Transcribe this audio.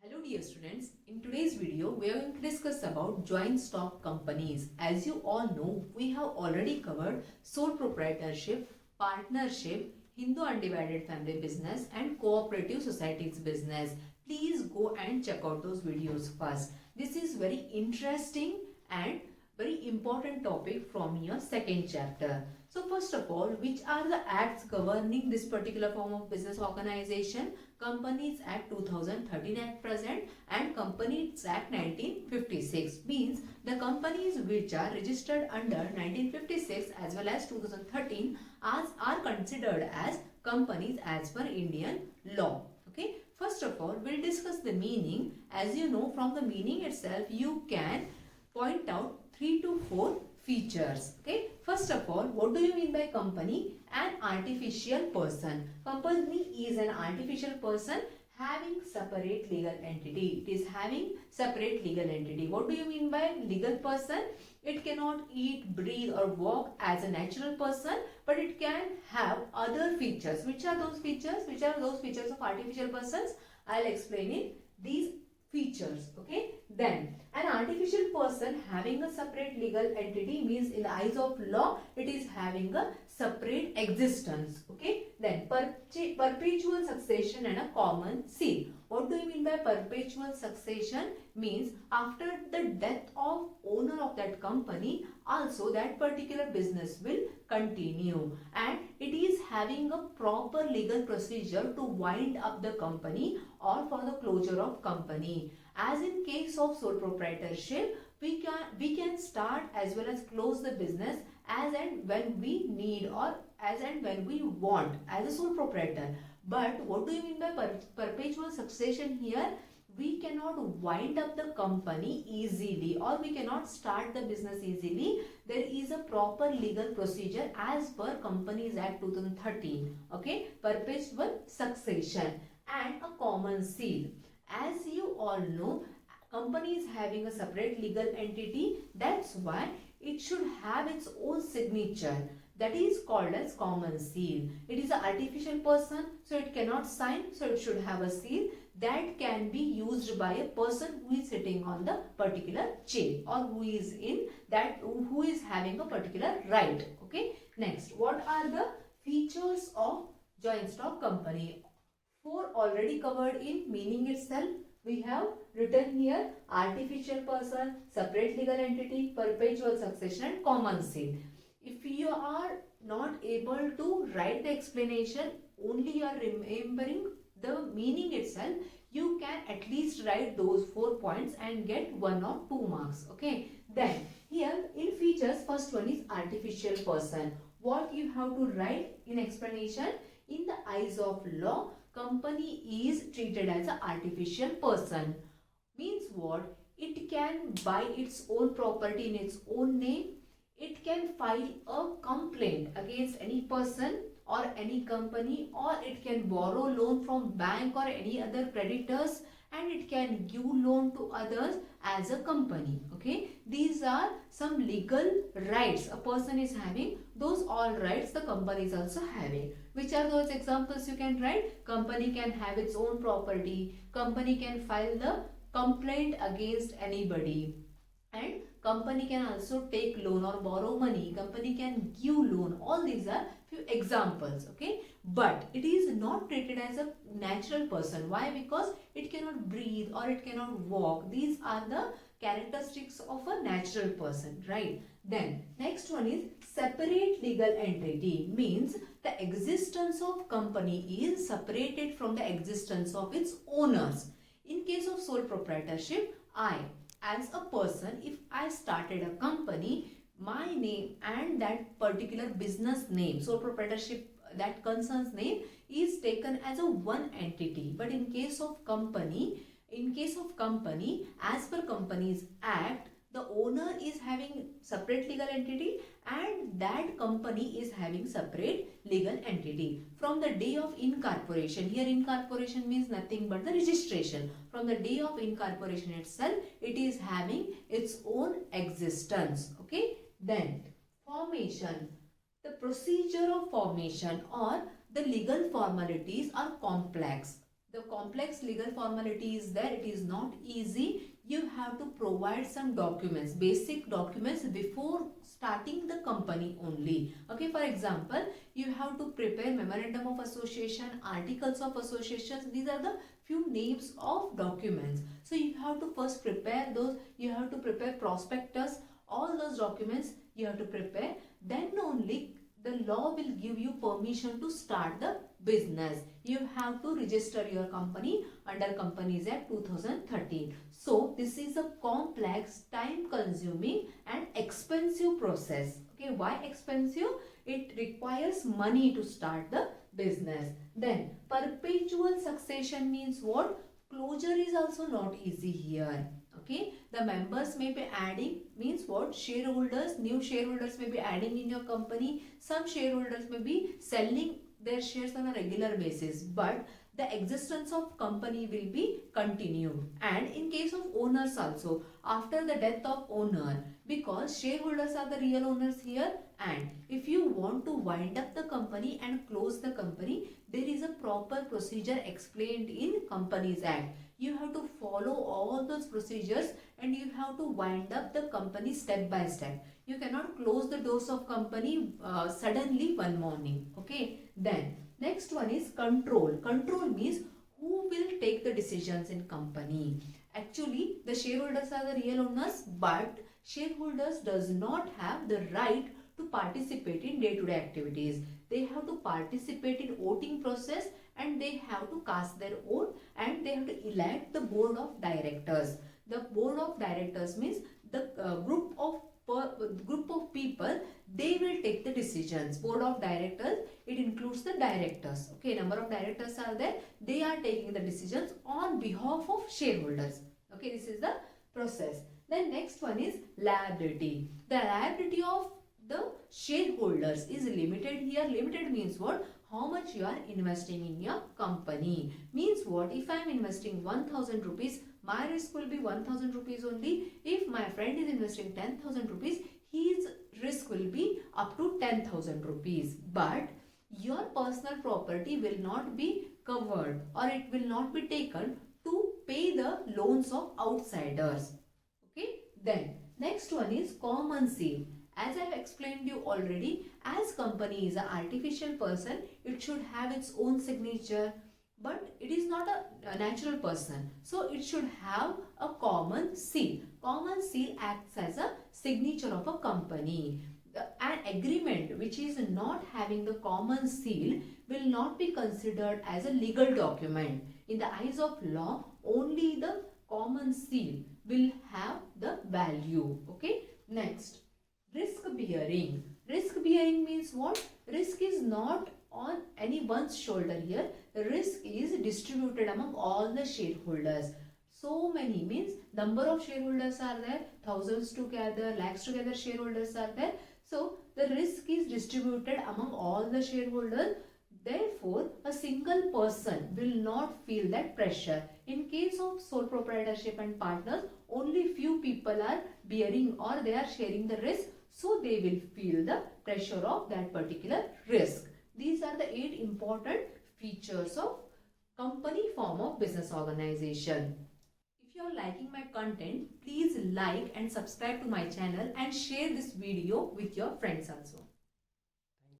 Hello dear students, in today's video we are going to discuss about joint stock companies. As you all know, we have already covered sole proprietorship, partnership, Hindu undivided family business and cooperative societies business. Please go and check out those videos first. This is very interesting and very important topic from your second chapter. So first of all, which are the acts governing this particular form of business organization? Companies Act 2013 at present and Companies Act 1956 means the companies which are registered under 1956 as well as 2013 are considered as companies as per Indian law. Okay, first of all, we'll discuss the meaning. As you know, from the meaning itself, you can point out 3 to 4 features. Okay, first of all, what do you mean by company? An artificial person. Company is an artificial person having separate legal entity. It is having separate legal entity. What do you mean by legal person? It cannot eat, breathe or walk as a natural person, but it can have other features. Which are those features? Which are those features of artificial persons? I'll explain it. These features. Okay, then an artificial person having a separate legal entity means in the eyes of law it is having a separate existence. Okay, then perpetual succession and a common seal. What do you mean by perpetual succession? Means after the death of owner of that company, also that particular business will continue, and it is having a proper legal procedure to wind up the company or for the closure of company. As in case of sole proprietorship, we can start as well as close the business as and when we need or as and when we want as a sole proprietor. But what do you mean by perpetual succession here? We cannot wind up the company easily or we cannot start the business easily. There is a proper legal procedure as per Companies Act 2013. Okay, perpetual succession and a common seal. As you all know, company is having a separate legal entity. That's why it should have its own signature. That is called as common seal. It is an artificial person, so it cannot sign, so it should have a seal that can be used by a person who is sitting on the particular chair or who is having a particular right. Okay. Next, what are the features of joint stock company? 4 already covered in meaning itself. We have written here artificial person, separate legal entity, perpetual succession and common seal. If you are not able to write the explanation, only you are remembering the meaning itself, you can at least write those 4 points and get 1 or 2 marks. Okay. Then here in features, first one is artificial person. What you have to write in explanation? In the eyes of law, company is treated as an artificial person. Means what? It can buy its own property in its own name. It can file a complaint against any person or any company, or it can borrow loan from bank or any other creditors, and it can give loan to others as a company. Okay, these are some legal rights a person is having. Those all rights the company is also having. Which are those examples you can write? Company can have its own property, company can file the complaint against anybody, and company can also take loan or borrow money, company can give loan. All these are few examples. Okay, but it is not treated as a natural person. Why? Because it cannot breathe or it cannot walk. These are the characteristics of a natural person, right? Then next one is separate legal entity. Means the existence of company is separated from the existence of its owners. In case of sole proprietorship, I as a person, if I started a company, my name and that particular business name, sole proprietorship, that concern's name is taken as a one entity. But in case of company, as per Companies Act, the owner is having separate legal entity and that company is having separate legal entity. From the day of incorporation, here incorporation means nothing but the registration. From the day of incorporation itself, it is having its own existence. Okay. Then formation. The procedure of formation or the legal formalities are complex. the complex legal formality is there. It is not easy. You have to provide some documents, basic documents before starting the company only. Okay, for example, you have to prepare memorandum of association, articles of associations. These are the few names of documents. So you have to first prepare those. You have to prepare prospectus. All those documents you have to prepare. Then only the law will give you permission to start the business. You have to register your company under Companies Act 2013. So this is a complex, time consuming and expensive process. Okay, why expensive? It requires money to start the business. Then perpetual succession means what? Closure is also not easy here. Okay, the members may be adding, means what? Shareholders, new shareholders may be adding in your company. Some shareholders may be selling their shares on a regular basis, but the existence of company will be continued. And in case of owners also, after the death of owner, because shareholders are the real owners here, and if you want to wind up the company and close the company, there is a proper procedure explained in Companies Act. You have to follow all those procedures and you have to wind up the company step by step. You cannot close the doors of company suddenly one morning. Okay, then next one is control. Control means who will take the decisions in company. Actually, the shareholders are the real owners, but shareholders does not have the right to participate in day-to-day activities. They have to participate in voting process and they have to cast their vote and they have to elect the board of directors. The board of directors means the group of people, they will take the decisions. Board of directors, it includes the directors. Okay, number of directors are there. They are taking the decisions on behalf of shareholders. Okay, this is the process. Then next one is liability. The liability of the shareholders is limited here. Limited means what? How much you are investing in your company. Means what? If I am investing 1000 rupees, my risk will be 1000 rupees only. If my friend is investing 10,000 rupees, his risk will be up to 10,000 rupees. But your personal property will not be covered or it will not be taken to pay the loans of outsiders. Okay, then next one is common seal. As I have explained you already, as company is an artificial person, it should have its own signature, but it is not a natural person. So it should have a common seal. Common seal acts as a signature of a company. An agreement which is not having the common seal will not be considered as a legal document. In the eyes of law, only the common seal will have the value. Okay, next. Risk bearing. Risk bearing means what? Risk is not on anyone's shoulder here. Risk is distributed among all the shareholders. So many means number of shareholders are there, thousands together, lakhs together shareholders are there. So the risk is distributed among all the shareholders. Therefore, a single person will not feel that pressure. In case of sole proprietorship and partners, only few people are bearing or they are sharing the risk. So they will feel the pressure of that particular risk. These are the 8 important features of company form of business organization. If you are liking my content, please like and subscribe to my channel and share this video with your friends also.